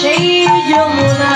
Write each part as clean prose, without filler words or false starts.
সেই যমুনা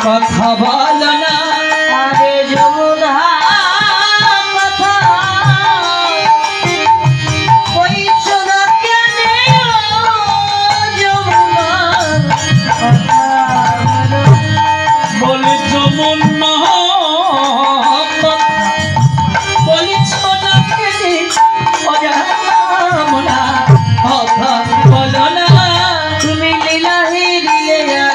কথা বল না আরে যমুনা কথা কইছো না কেন যমুনা কথা বলে যমুনা কথা বলিছো না কেন ও যমুনা কথা বল না তুমি লীলা হে লীলা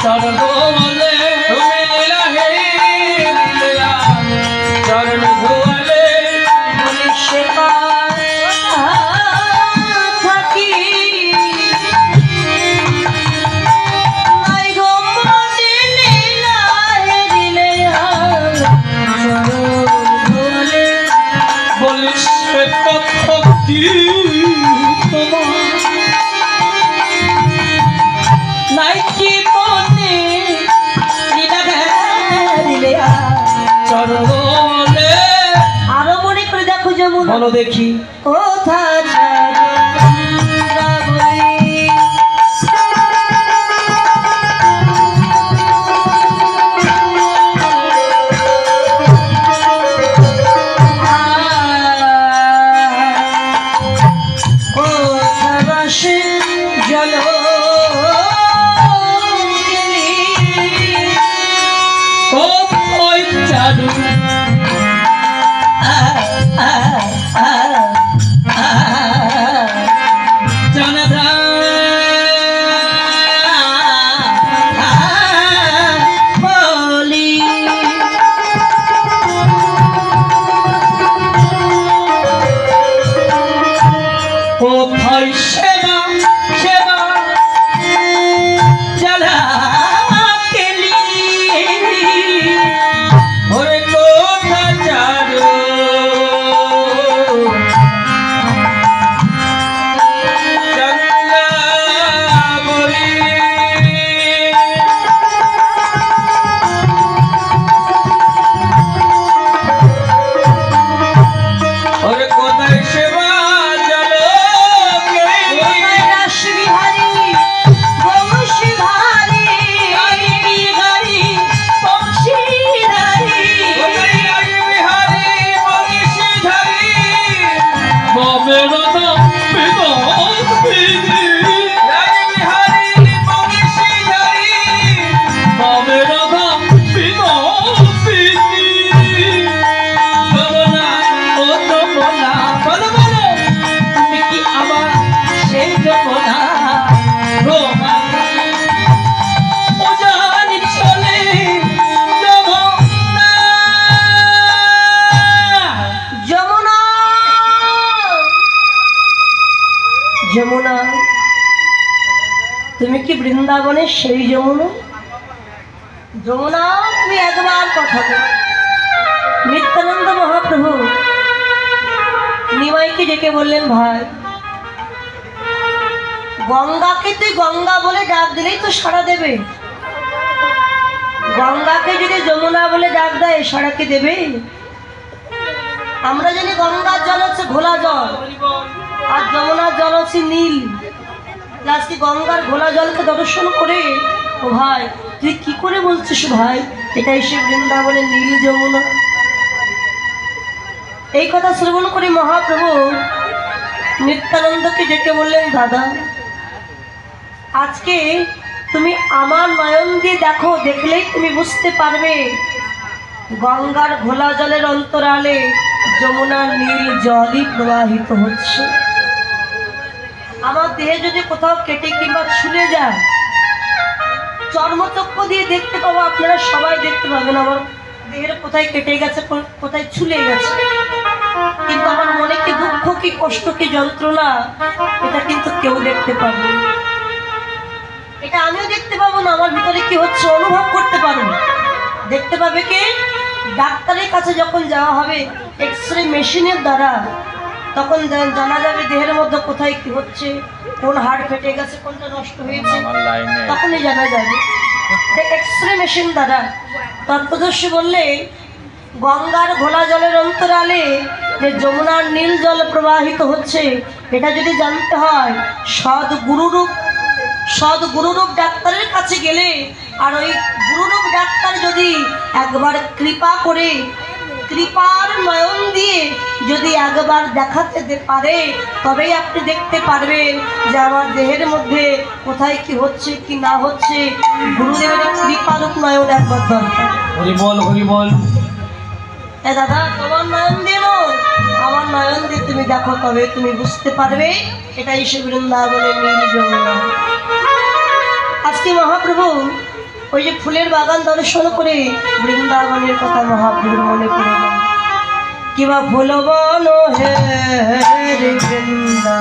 চরণ বলে তুমি লীলা হে লীলা চরণ ধুয়ালে বলি সে থাকি নাই গো মনে লীলা হে লীলা চরণ ধুয়ালে বলি সে থাকি নাই কি মনে চরণে আরো মনে করে দেখো যমুনা বলো দেখি কোথা জল চালু জনধা বলি ও ভাই সেবা সেবা জ্বালা যমুনা তুমি কি বৃন্দাবনের সেই যমুনা? যমুনা তুমি একবার কথা বলো। নিত্যানন্দ মহাপ্রভু নিমাইকে ডেকে বললেন, ভাই গঙ্গাকে তুই গঙ্গা বলে ডাক দিলেই তো সাড়া দেবে, গঙ্গাকে যদি যমুনা বলে ডাক দেয় সাড়া কি দেবে? আমরা জানি গঙ্গার জল হচ্ছে ঘোলা জল আর যমুনার জল হচ্ছে নীল। আজকে গঙ্গার ঘোলা জলকে দর্শন করে ও ভাই তুই কি করে বলছিস ভাই এটাই সে বৃন্দাবনের নীল যমুনা? এই কথা শ্রবণ করে মহাপ্রভু নিত্যানন্দকে ডেকে বললেন, দাদা আজকে তুমি আমার নয়ন দিয়ে দেখো, দেখলেই তুমি বুঝতে পারবে গঙ্গার ঘোলা জলের অন্তরালে যমুনার নীল জলই প্রবাহিত হচ্ছে। আমার দেহে যদি কোথাও কেটে কিংবা ছুলে যায়, চর্মচক্ষু দিয়ে দেখতে পাবো, আপনারা সবাই দেখতে পাবেন আমার দেহের কোথায় কেটে গেছে, কোথায় ছুলে গেছে। কিন্তু আমার মনে কি দুঃখ, কি কষ্ট, কি যন্ত্রণা, এটা কিন্তু কেউ দেখতে পাবে না। এটা আমিও দেখতে পাবো না, আমার ভিতরে কি হচ্ছে অনুভব করতে পারবো। দেখতে পাবে কে? ডাক্তারের কাছে যখন যাওয়া হবে এক্সরে মেশিনের দ্বারা, তখন জানা যাবে দেহের মধ্যে কোথায় কি হচ্ছে, কোন হাড় ফেটে গেছে, কোনটা নষ্ট হয়েছে, তখনই জানা যাবে এক্সরে মেশিন দ্বারা। তত্ত্বদর্শী বললে গঙ্গার ঘোলা জলের অন্তরালে যে যমুনার নীল জল প্রবাহিত হচ্ছে, এটা যদি জানতে হয় সৎ গুরুরূপ ডাক্তারের কাছে গেলে, আর ওই গুরুরূপ ডাক্তার যদি একবার কৃপা করে কৃপার নয়ন দিয়ে যদি একবার দেখাতে পারে, তবেই আপনি দেখতে পারবেন যে আমার দেহের মধ্যে কোথায় কি হচ্ছে কি না হচ্ছে। গুরুদেবের কৃপারূপ নয়ন একবার দরকার। হরি বল, হরি বল। দাদা তোমার নয়ন দিয়ে নয়, আমার নয়ন দিয়ে তুমি দেখো, তবে তুমি বুঝতে পারবে এটাই সে বৃন্দাবনের নীল যমুনা। আজকে মহাপ্রভু ওই যে ফুলের বাগান দর্শন করে বৃন্দাবনের কথা মহাপ্রভুর মনে পড়ে গেল। কিবা ফুল বন হে বৃন্দা,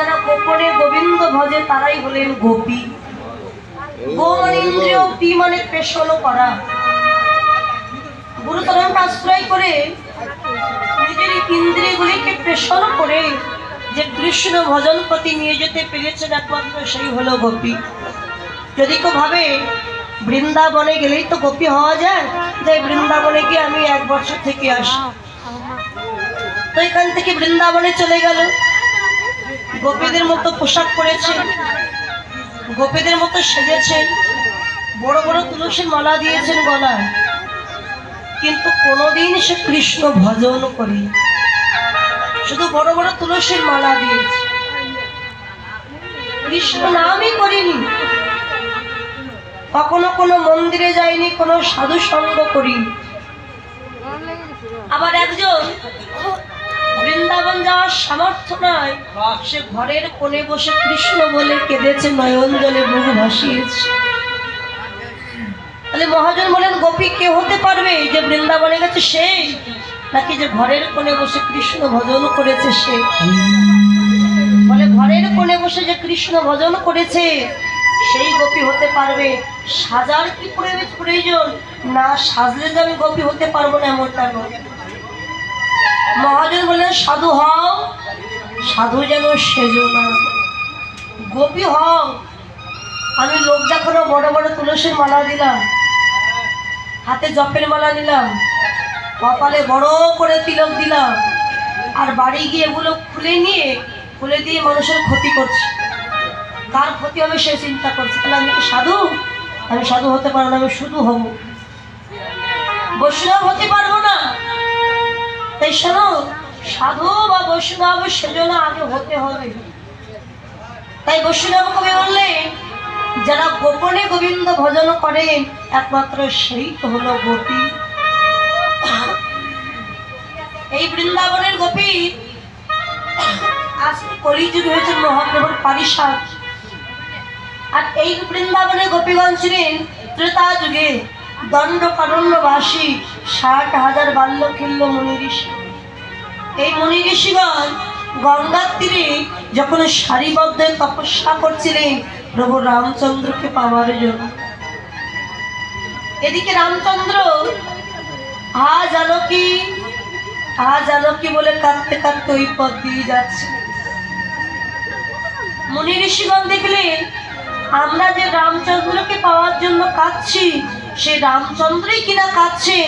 যারা গোপনে গোবিন্দ ভজে তারাই হলেন গোপী। গো মানে ইন্দ্রিয়, পি মানে পেশন করা। গুরুচরণকে আশ্রয় করে নিজের ইন্দ্রিয়গুলিকে পেশন করে যে কৃষ্ণ ভজন প্রতি নিয়ে যেতে পেরেছেন একমাত্র সেই হলো গোপী। যদি কেউ ভাবে বৃন্দাবনে গেলেই তো গোপী হওয়া যায়, যে বৃন্দাবনে গিয়ে আমি 1 বছর থেকে আসি, তো এখান থেকে বৃন্দাবনে চলে গেল, গোপীদের মতো পোশাক পরেছে, গোপীদের মতো সেজেছেন, বড় বড় তুলসীর মালা দিয়েছেন গলায়, কিন্তু কোনোদিন সে কৃষ্ণ ভজন করি, শুধু বড় বড় তুলসীর মালা দিয়েছে, কৃষ্ণ নামই করিনি। কখনো কোনো মন্দিরে যায়নি, কোনো সাধু সঙ্গ করিনি। আবার একজন বৃন্দাবন যাওয়ার সামর্থ্য নয়, সে ঘরের কোণে বসে কৃষ্ণ বলে কেঁদেছে, নয়ন জলে বুক ভাসিয়েছে। তাহলে মহাজন বলেন গোপী কে হতে পারবে? যে বৃন্দাবনে গেছে সেই, নাকি যে ঘরের কোণে বসে কৃষ্ণ ভজন করেছে সে? বলে ঘরের কোণে বসে যে কৃষ্ণ ভজন করেছে সেই গোপী হতে পারবে। সাজার কি প্রয়োজন? না সাজলে যে আমি গোপী হতে পারবো না এমনটা নয়। মহাজন বললেন সাধু হও, সাধু যেন সেজো না, গোপী হও। আমি লোক দেখানো বড় বড় তুলসীর মালা দিলাম, হাতে জপের মালা নিলাম, কপালে বড় করে তিলক দিলাম, আর বাড়ি গিয়ে এগুলো খুলে দিয়ে মানুষের ক্ষতি করছি। কার ক্ষতি হবে সে চিন্তা করছে। তাহলে আমি কি সাধু? আমি সাধু হতে পারবো না, আমি শুধু হব, বৈষ্ণব হতে পারবো না। তাই শোনো, সাধু বা বৈষ্ণব সেজন্য আগে হতে হবে। তাই বৈষ্ণব কবি বললেন যারা গোপনে গোবিন্দ ভজন করেন একমাত্র সেই তো হলো গোপী। এই বৃন্দাবনের গোপী আজকে কলিযুগ হয়েছে মহাপ্রভুর পারিষদ। আর এই বৃন্দাবনের গোপীগণ ছিলেন ত্রেতা যুগে দণ্ডকারণ্যবাসী 60,000 বাল্যখিল্য মুনি ঋষি। এই মুনি ঋষিগণ গঙ্গার তীরে যখন সারিবদ্ধ তপস্যা করছিলেন প্রভু রামচন্দ্রকে পাওয়ার জন্য। এদিকে রামচন্দ্র জানকী বলে কাঁদতে কাঁদতে ওই পথ দিয়ে যাচ্ছে। মুনি ঋষিগণ দেখলেন আমরা যে রামচন্দ্রকে পাওয়ার জন্য কাঁদছি, সে রামচন্দ্রই কিনা কাঁদছেন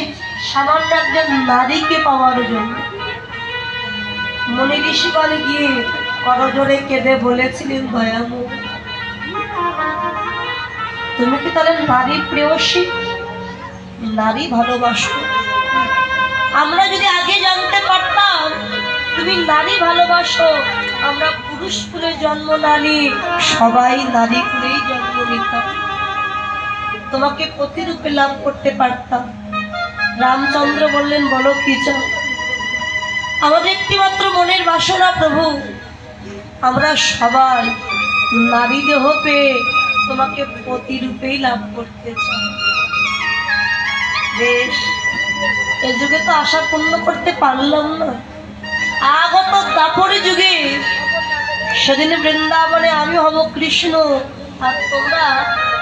সামান্য একজন নারীকে পাওয়ার জন্য। মুনি ঋষিগণ গিয়ে করজোড়ে কেঁদে বলেছিলেন, দয়ামু তুমি কি তাহলে নারী প্রেয়সী, নারী ভালোবাসো? আমরা যদি আগে জানতে পারতাম তুমি নারী ভালোবাসো, আমরা পুরুষ কুলে জন্ম না নিয়ে সবাই নারী কুলেই জন্ম নিতাম, তোমাকে প্রতিরূপে লাভ করতে পারতাম। রামচন্দ্র বললেন বলো কি চাও? আমাদের একটিমাত্র মনের বাসনা প্রভু, আমরা সবাই নারী দেহ পেয়ে তোমাকে প্রতিরূপেই লাভ করতে চাই। বেশ, এ যুগে তো আশা পূর্ণ করতে পারলাম না, আগত দাপরে যুগে সেদিন বৃন্দাবনে আমি হব কৃষ্ণ, আর তোমরা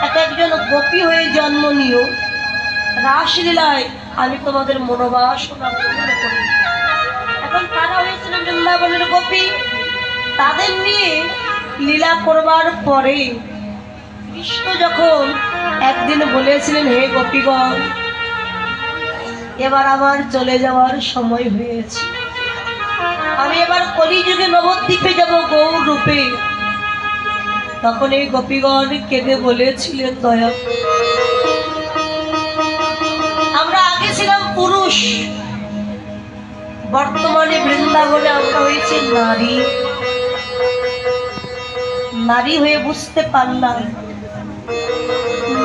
এক একজন গোপী হয়ে জন্ম নিও, রাসলীলায় আমি তোমাদের মনোবাসনা পূর্ণ করি। এখন তারা হয়েছিল বৃন্দাবনের গোপী, তাদের নিয়ে লীলা করবার পরে কৃষ্ণ যখন একদিন বলেছিলেন, হে গোপীগণ এবার আমার চলে যাওয়ার সময় হয়েছে, আমি এবার কলিযুগে নবদ্বীপে যাব গৌর রূপে। তখন এই গোপীগণ কেঁদে বলেছিলেন, দয়া আমরা আগে ছিলাম পুরুষ, বর্তমানে বৃন্দাবনে আমরা হয়েছি নারী। নারী হয়ে বুঝতে পারলাম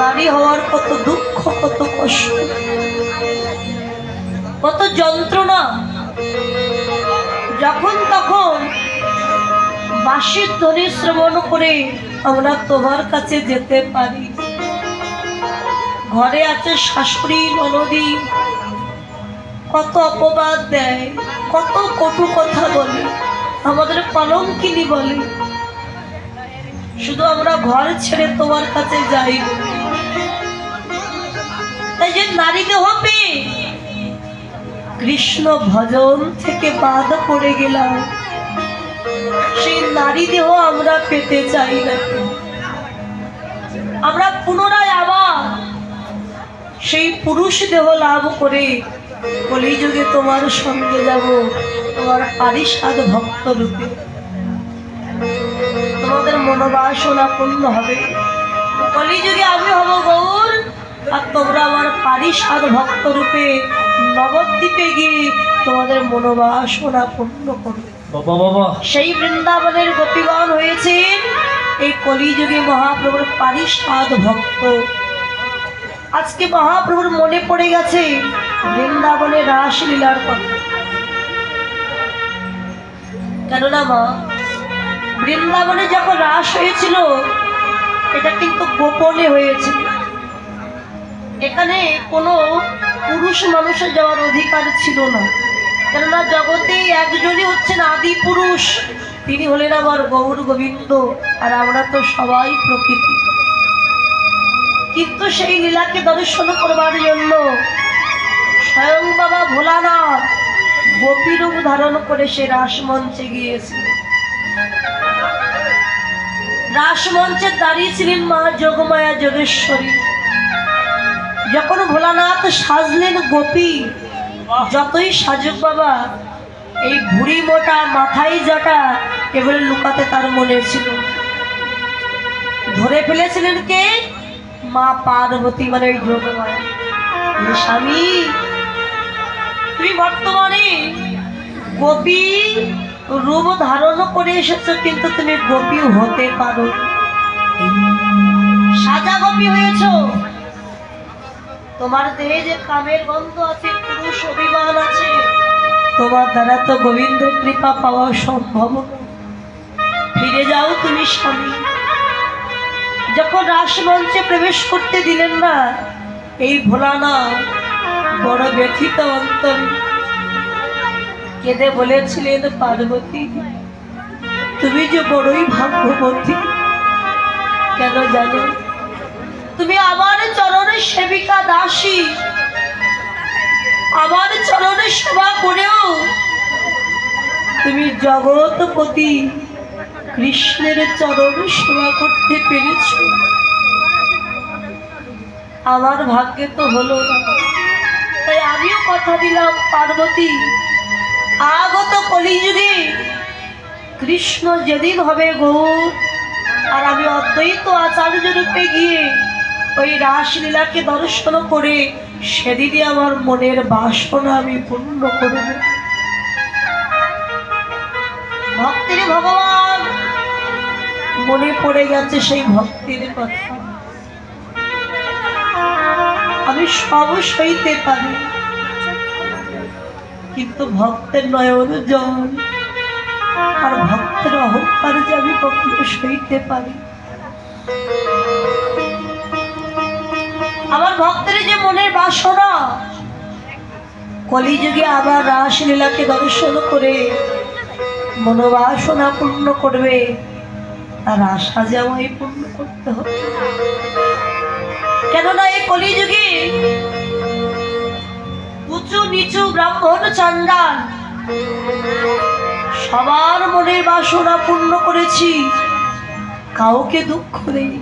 নারী হওয়ার কত দুঃখ, কত কষ্ট, কত যন্ত্রণা। যখন তখন বাঁশির ধ্বনি শ্রবণ করে আমরা তোমার কাছে যেতে পারি। ঘরে আছে শাশুড়ি ননদি, কত অপবাদ দেয়, কত কটু কথা বলে, আমাদের কলঙ্কিনী বলে, শুধু আমরা ঘর ছেড়ে তোমার কাছে যাই। তাই যে নারী দেহ পেয়ে কৃষ্ণ ভজন থেকে বাদ পড়ে গেলাম, সেই নারী দেহ আমরা পেতে চাই না। আমরা পুনরায় আবার সেই পুরুষ দেহ লাভ করে কলিযুগে তোমার সঙ্গে যাব, তোমার পারিষদ ভক্ত রূপে। তোমাদের মনোবাসনা পূর্ণ হবে। কলিযুগে আমি হব গৌর, আর তোমরা আমার পারিষদ ভক্ত রূপে নবদ্বীপে গিয়ে তোমাদের মনোবাসনা পূর্ণ করবে। সেই বৃন্দাবনের গোপীগণ হয়েছে এই কলিযুগে মহাপ্রভুর পারিষদ ভক্ত। আজকে মহাপ্রভুর মনে পড়ে গেছে বৃন্দাবনের রাসলীলার কথা। কেননা মা, বৃন্দাবনে যখন রাস হয়েছিল এটা কিন্তু গোপনে হয়েছিল। এখানে কোনো পুরুষ মানুষের যাওয়ার অধিকার ছিল না। কেননা জগতে একজনই হচ্ছেন আদি পুরুষ, তিনি হলেন আমার গৌর গোবিন্দ, আর আমরা তো সবাই প্রকৃতি। কিন্তু সেই লীলাকে দর্শন করবার জন্য স্বয়ং বাবা ভোলানাথ গোপী রূপ ধারণ করে সে রাসমঞ্চে গিয়েছে। রাসমঞ্চে দাঁড়িয়েছিলেন মা যোগমায়া যোগেশ্বরী। যখন ভোলানাথ সাজলেন গোপী, যতই সাজুক বাবা, এই ভুড়ি মোটা মাথায় জটা এগুলো লুকাতে তার মনে ছিল। ধরে ফেলেছিলেন কে? মা পার্বতী, মানে যোগমায়া। স্বামী, তুমি বর্তমানে গোপী রূপ ধারণ করে এসেছো, কিন্তু তুমি গোপী হতে পারো, সাজা গোপী হয়েছ। তোমার দেহে যে কামের গন্ধ আছে, পুরুষ অভিমান আছে, তোমার দ্বারা তো গোবিন্দের কৃপা পাওয়া সম্ভব। ফিরে যাও তুমি স্বামী। যখন রাসমঞ্চে প্রবেশ করতে দিলেন না, এই ভোলানাথ বড় ব্যথিত অন্তরে কেঁদে বলেছিলেন, পার্বতী তুমি যে বড়ই ভাগ্যবতী। কেন জানো? তুমি আমার চরণের সেবিকা দাসী, আমার চরণের সেবা করেও তুমি জগৎপতি কৃষ্ণের চরণ সেবা করতে পেরেছ। আমার ভাগ্যে তো হলো না, তাই আমিও কথা দিলাম পার্বতী, আগত কলিযুগে কৃষ্ণ যেদিন হবে গৌর, আর আমি অদ্বৈত আচার্য রূপে গিয়ে ওই রাসলীলাকে দর্শন করে সেদিনই আমার মনের বাসনা আমি পূর্ণ করব। ভক্তির ভগবান মনে পড়ে গেছে সেই ভক্তির কথা। আমি সব সইতে পারি, কিন্তু ভক্তের নয়ন জল আর ভক্তের অহংকার যে আমি কখনো সইতে পারি। আমার ভক্তের যে মনের বাসনা কলিযুগে আবার রাসলীলাকে দর্শন করে মনোবাসনা পূর্ণ করবে, তার আশা যে আমায় পূর্ণ করতে হবে। কেননা এই কলিযুগে উঁচু নিচু ব্রাহ্মণ চণ্ডাল সবার মনের বাসনা পূর্ণ করেছি, কাউকে দুঃখ দেই।